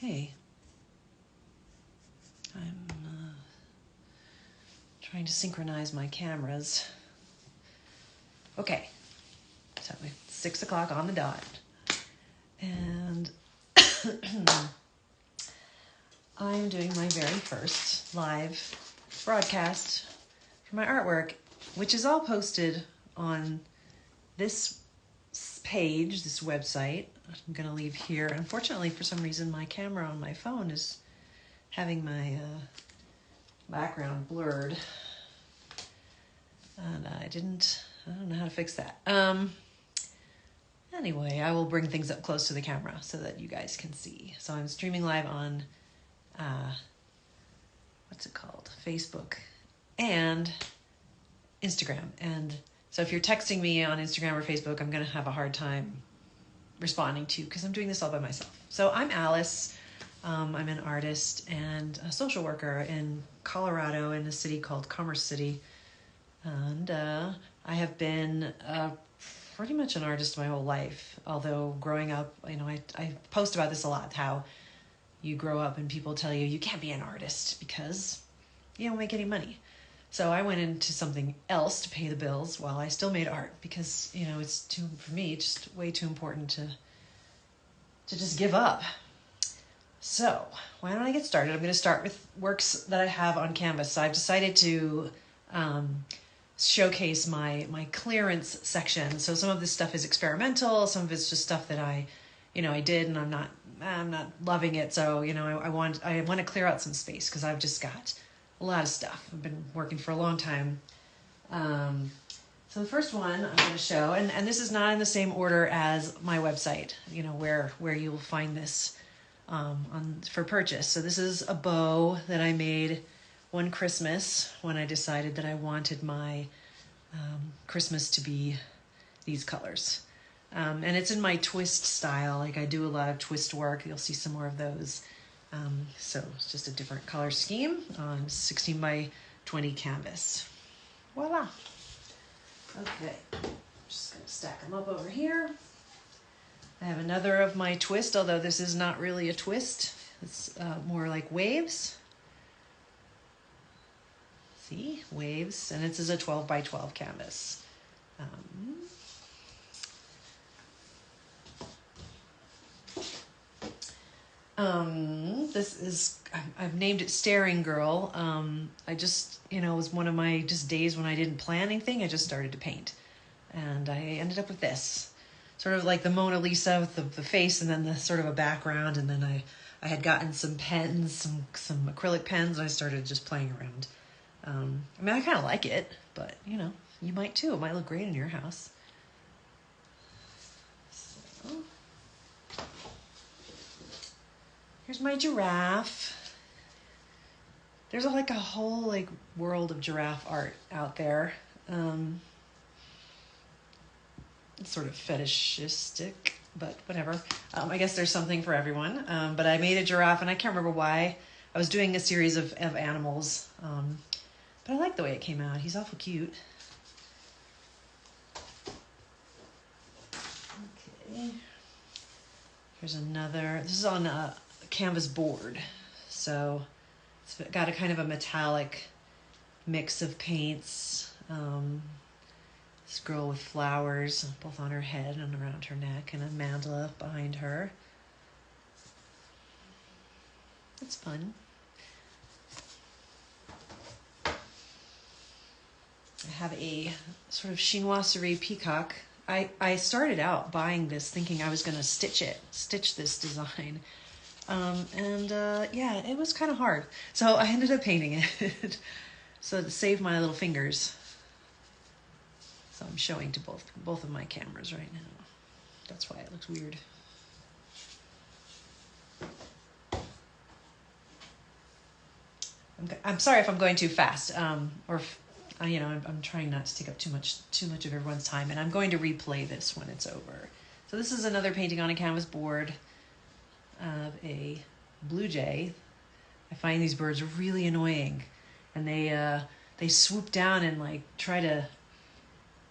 Hey, I'm trying to synchronize my cameras. Okay, so it's 6 o'clock on the dot, and I'm doing my very first live broadcast for my artwork, which is all posted on this page, this website. I'm going to leave here. Unfortunately, for some reason, my camera on my phone is having my background blurred. And I don't know how to fix that. Anyway, I will bring things up close to the camera so that you guys can see. So I'm streaming live on, what's it called? Facebook and Instagram. And so if you're texting me on Instagram or Facebook, I'm going to have a hard time responding to, because I'm doing this all by myself. So I'm Alice. I'm an artist and a social worker in Colorado in a city called Commerce City. And I have been pretty much an artist my whole life. Although growing up, I post about this a lot, how you grow up and people tell you can't be an artist because you don't make any money. So I went into something else to pay the bills while I still made art because, it's for me, just way too important to just give up. So why don't I get started? I'm going to start with works that I have on canvas. So I've decided to showcase my clearance section. So some of this stuff is experimental. Some of it's just stuff that I did and I'm not loving it. So, I want to clear out some space because I've just got a lot of stuff. I've been working for a long time. So the first one I'm going to show, and this is not in the same order as my website, where you will find this for purchase. So this is a bow that I made one Christmas when I decided that I wanted my Christmas to be these colors. And it's in my twist style. Like I do a lot of twist work. You'll see some more of those. So it's just a different color scheme on 16 by 20 canvas. Voila. Okay, just gonna stack them up over here. I have another of my twist, although this is not really a twist. It's more like waves. See, waves, and this is a 12 by 12 canvas. This is, I've named it Staring Girl. I just, it was one of my just days when I didn't plan anything. I just started to paint. And I ended up with this. Sort of like the Mona Lisa with the face and then the sort of a background. And then I had gotten some pens, some acrylic pens, and I started just playing around. I kind of like it, but, you might too. It might look great in your house. So. Here's my giraffe. There's a whole world of giraffe art out there. It's sort of fetishistic, but whatever. I guess there's something for everyone. But I made a giraffe, and I can't remember why. I was doing a series of animals, but I like the way it came out. He's awful cute. Okay. Here's another. This is on a canvas board, so it's got a kind of a metallic mix of paints. This girl with flowers both on her head and around her neck, and a mandala behind her. It's fun. I have a sort of chinoiserie peacock. I started out buying this thinking I was going to stitch this design. Yeah, it was kind of hard. So I ended up painting it. So to save my little fingers. So I'm showing to both of my cameras right now. That's why it looks weird. I'm sorry if I'm going too fast, or if, I'm trying not to take up too much of everyone's time, and I'm going to replay this when it's over. So this is another painting on a canvas board of a blue jay. I find these birds really annoying, and they swoop down and try to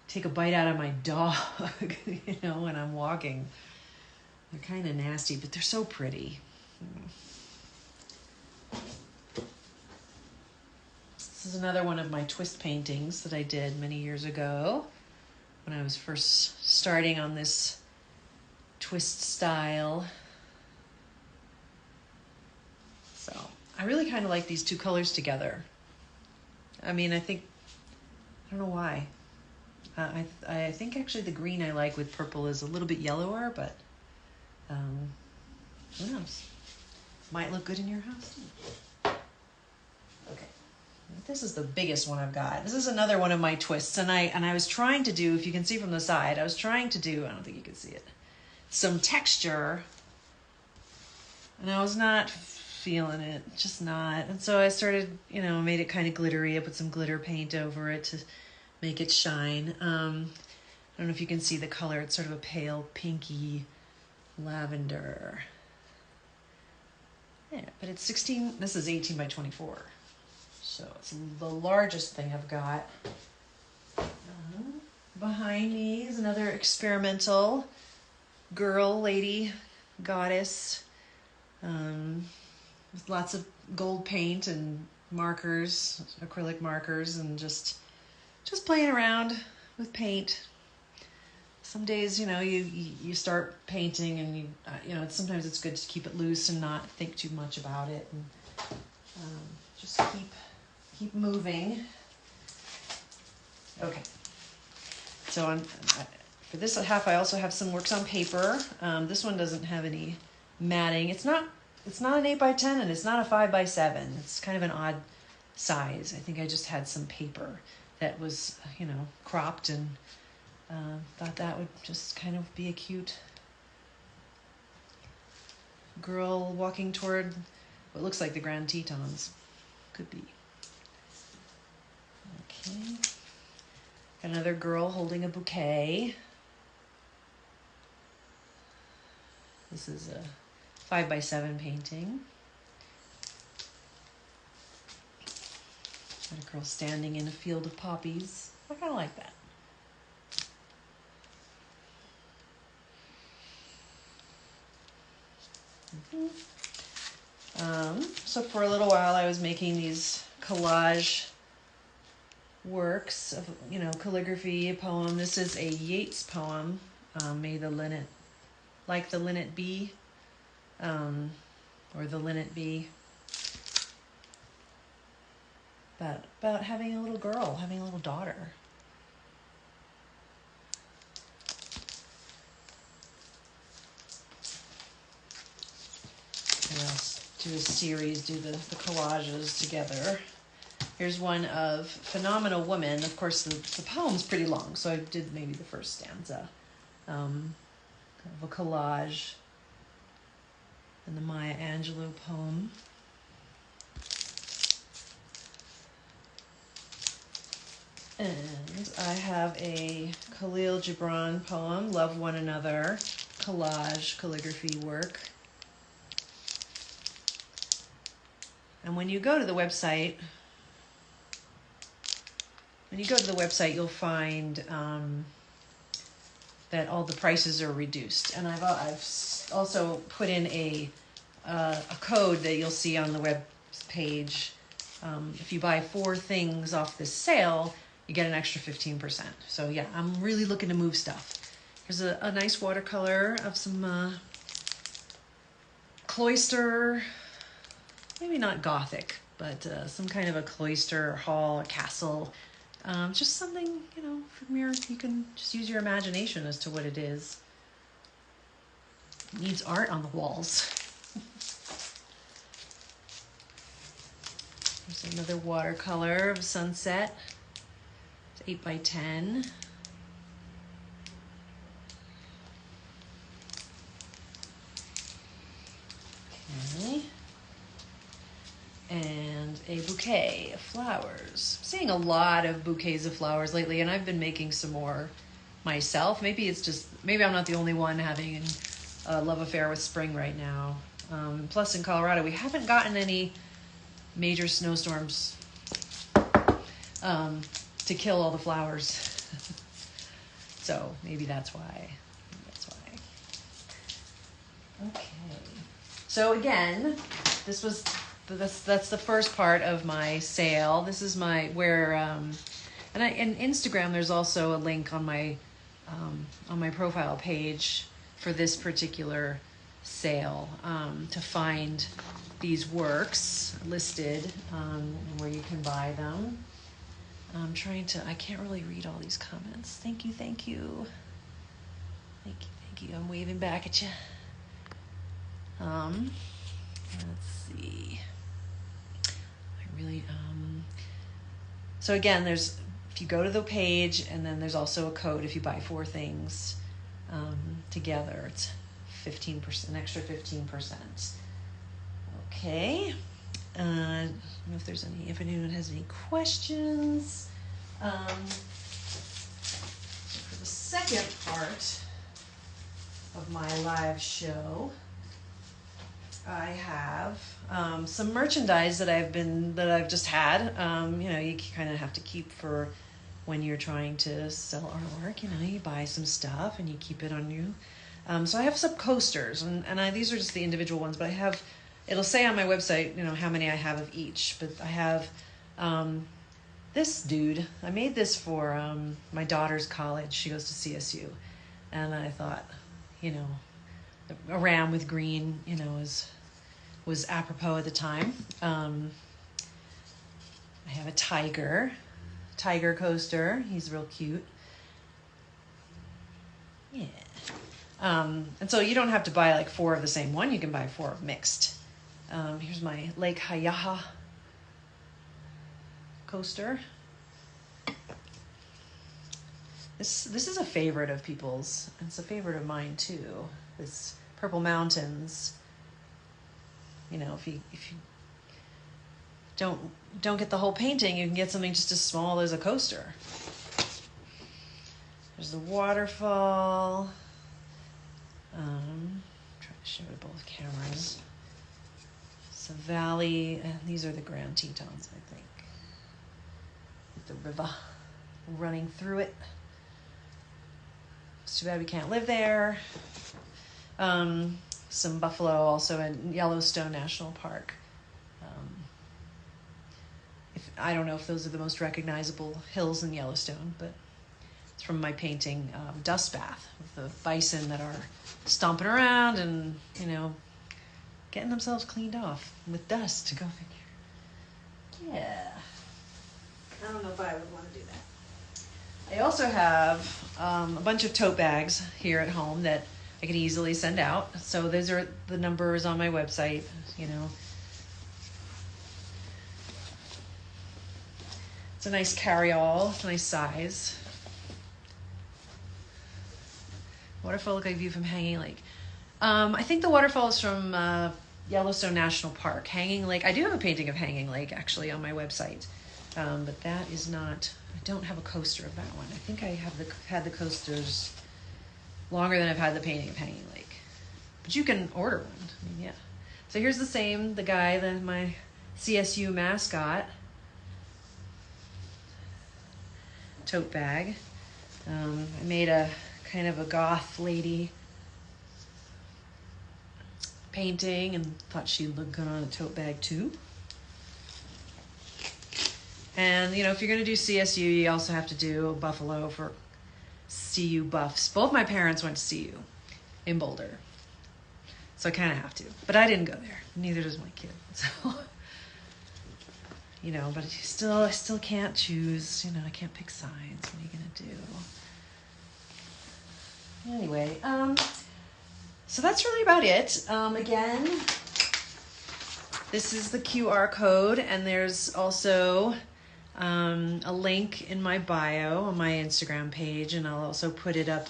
take a bite out of my dog, when I'm walking. They're kind of nasty, but they're so pretty. is another one of my twist paintings that I did many years ago when I was first starting on this twist style. So I really kind of like these two colors together. I mean, I don't know why. I think actually the green I like with purple is a little bit yellower, but who knows? Might look good in your house too. Okay, this is the biggest one I've got. This is another one of my twists, and I was trying to do, if you can see from the side, I was trying to do, I don't think you can see it, some texture, and I was not feeling it, just not. And so I started, made it kind of glittery. I put some glitter paint over it to make it shine. I don't know if you can see the color. It's sort of a pale pinky lavender. Yeah, but it's 16, this is 18 by 24. So it's the largest thing I've got. Behind me is another experimental girl, lady, goddess, with lots of gold paint and markers, acrylic markers, and just playing around with paint. Some days, you start painting and sometimes it's good to keep it loose and not think too much about it, and just keep moving. Okay. So for this half, I also have some works on paper. This one doesn't have any matting. It's not an 8 by 10 and it's not a 5 by 7. It's kind of an odd size. I think I just had some paper that was, cropped, and thought that would just kind of be a cute girl walking toward what looks like the Grand Tetons. Could be. Okay. Another girl holding a bouquet. This is a 5 by 7 painting. Got a girl standing in a field of poppies. I kind of like that. So for a little while I was making these collage works of, calligraphy, a poem. This is a Yeats poem, May the Linnet, like the linnet be, or the linnet be, about having a little girl, having a little daughter. And I'll do a series, do the collages together. Here's one of Phenomenal Woman. Of course, the poem's pretty long, so I did maybe the first stanza. Kind of a collage. And the Maya Angelou poem. And I have a Khalil Gibran poem, Love One Another, collage, calligraphy work. And when you go to the website, you'll find that all the prices are reduced. And I've also put in a code that you'll see on the web page. If you buy 4 things off this sale, you get an extra 15%. So yeah, I'm really looking to move stuff. Here's a nice watercolor of some cloister, maybe not Gothic, but some kind of a cloister, hall, a castle. Just something, from you can just use your imagination as to what it is. It needs art on the walls. There's another watercolor of sunset. It's 8 by 10. Okay. And a bouquet of flowers. I'm seeing a lot of bouquets of flowers lately, and I've been making some more myself. Maybe I'm not the only one having a love affair with spring right now. Plus in Colorado, we haven't gotten any major snowstorms to kill all the flowers. So maybe that's why. Okay. So again, this was that's the first part of my sale. This is where and Instagram. There's also a link on my profile page for this particular sale to find these works listed where you can buy them. I can't really read all these comments. Thank you. I'm waving back at you. Let's see. So again, if you go to the page, and then there's also a code if you buy 4 things together. It's 15%, an extra 15%. Okay. I don't know if anyone has any questions. For the second part of my live show, I have some merchandise that I've just had. You kind of have to keep for when you're trying to sell artwork. You buy some stuff and you keep it on you. So I have some coasters, and these are just the individual ones, but it'll say on my website, how many I have of each. But I have this dude. I made this for my daughter's college. She goes to CSU, and I thought, a ram with green, was apropos at the time. I have a tiger coaster. He's real cute. Yeah. And so you don't have to buy 4 of the same one. You can buy 4 mixed. Here's my Lake Hayaha coaster. This is a favorite of people's. It's a favorite of mine too. This Purple Mountains. If you don't get the whole painting, you can get something just as small as a coaster. There's the waterfall. Try to show it both cameras. It's a valley, and these are the Grand Tetons, I think. With the river running through it. It's too bad we can't live there. Some buffalo also in Yellowstone National Park. I don't know if those are the most recognizable hills in Yellowstone, but it's from my painting Dust Bath, with the bison that are stomping around and, getting themselves cleaned off with dust, to go figure. Yeah. I don't know if I would want to do that. I also have a bunch of tote bags here at home that I can easily send out. So those are the numbers on my website, It's a nice carry-all, nice size. Waterfall look like view from Hanging Lake. I think the waterfall is from Yellowstone National Park. Hanging Lake, I do have a painting of Hanging Lake actually on my website. But that is not, I don't have a coaster of that one. I think I have had the coasters longer than I've had the painting of Hanging Lake. But you can order one, yeah. So here's the guy, my CSU mascot. Tote bag. I made a kind of a goth lady painting and thought she'd look good on a tote bag too. And if you're going to do CSU, you also have to do a buffalo for CU buffs. Both my parents went to CU in Boulder, so I kind of have to. But I didn't go there. Neither does my kid. So, but I still can't choose. I can't pick sides. What are you going to do? Anyway, so that's really about it. Again, this is the QR code, and there's also a link in my bio on my Instagram page, and I'll also put it up.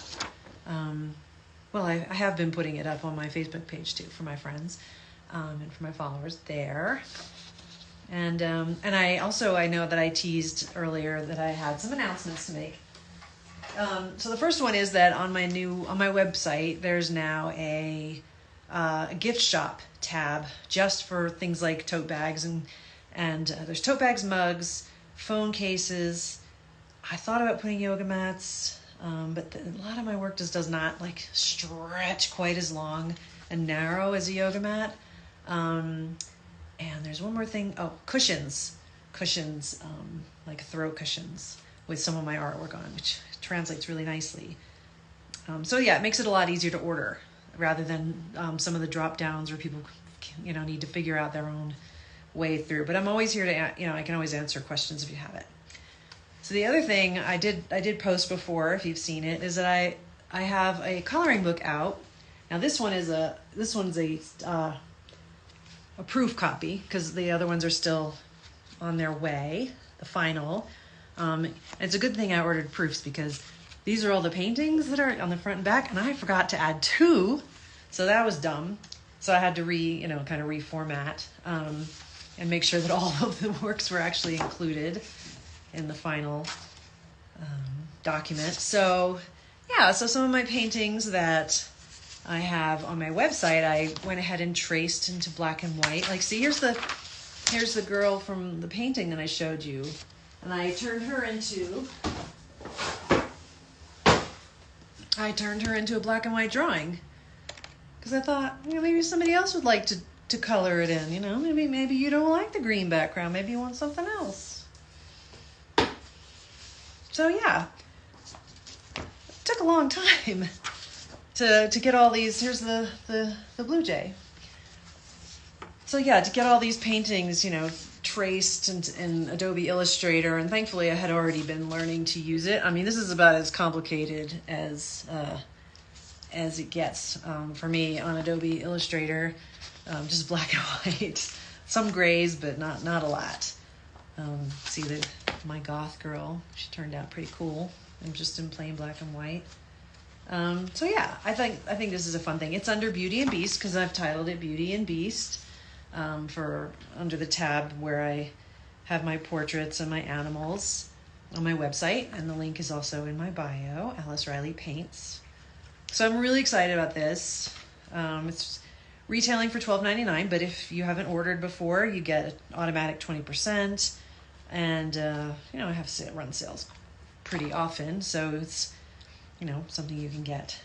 I have been putting it up on my Facebook page too for my friends and for my followers there. And I know that I teased earlier that I had some announcements to make. So the first one is that on my website, there's now a gift shop tab just for things like tote bags and there's tote bags, mugs, phone cases. I thought about putting yoga mats, but a lot of my work just does not stretch quite as long and narrow as a yoga mat. And there's one more thing. Oh, cushions. Cushions, like throw cushions with some of my artwork on, which translates really nicely. So yeah, it makes it a lot easier to order rather than some of the drop downs where people, need to figure out their own way through. But I'm always here to, I can always answer questions if you have it. So the other thing I did post before, if you've seen it, is that I have a coloring book out. Now this one's a proof copy because the other ones are still on their way, the final. And it's a good thing I ordered proofs because these are all the paintings that are on the front and back, and I forgot to add 2, so that was dumb. So I had to kind of reformat and make sure that all of the works were actually included in the final document. So yeah, so some of my paintings that I have on my website, I went ahead and traced into black and white. Like, see, here's the girl from the painting that I showed you, and I turned her into a black and white drawing because I thought, maybe somebody else would like to color it in. Maybe you don't like the green background. Maybe you want something else. So yeah, it took a long time to get all these. Here's the blue jay. So yeah, to get all these paintings, traced in Adobe Illustrator, and thankfully I had already been learning to use it. I mean, this is about as complicated as it gets for me on Adobe Illustrator. Just black and white, some grays, but not a lot. See my goth girl, she turned out pretty cool. I'm just in plain black and white. So yeah, I think this is a fun thing. It's under Beauty and Beast because I've titled it Beauty and Beast. For under the tab where I have my portraits and my animals on my website, and the link is also in my bio, Alice Riley Paints. So I'm really excited about this. It's retailing for $12.99, but if you haven't ordered before, you get an automatic 20%, and I have run sales pretty often, so it's something you can get.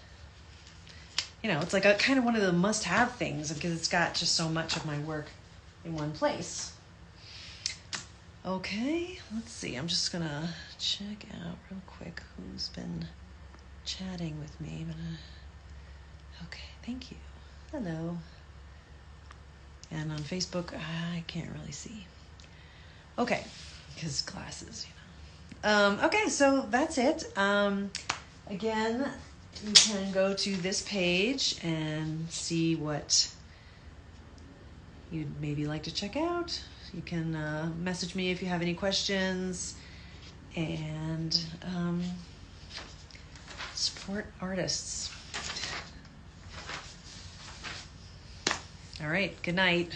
It's like a kind of one of the must-have things because it's got just so much of my work in one place. Okay, let's see. I'm just gonna check out real quick who's been chatting with me. Okay, thank you. Hello. And on Facebook, I can't really see. Okay, because glasses, Okay, so that's it. Again, you can go to this page and see what you'd maybe like to check out. You can message me if you have any questions, and support artists. All right, good night.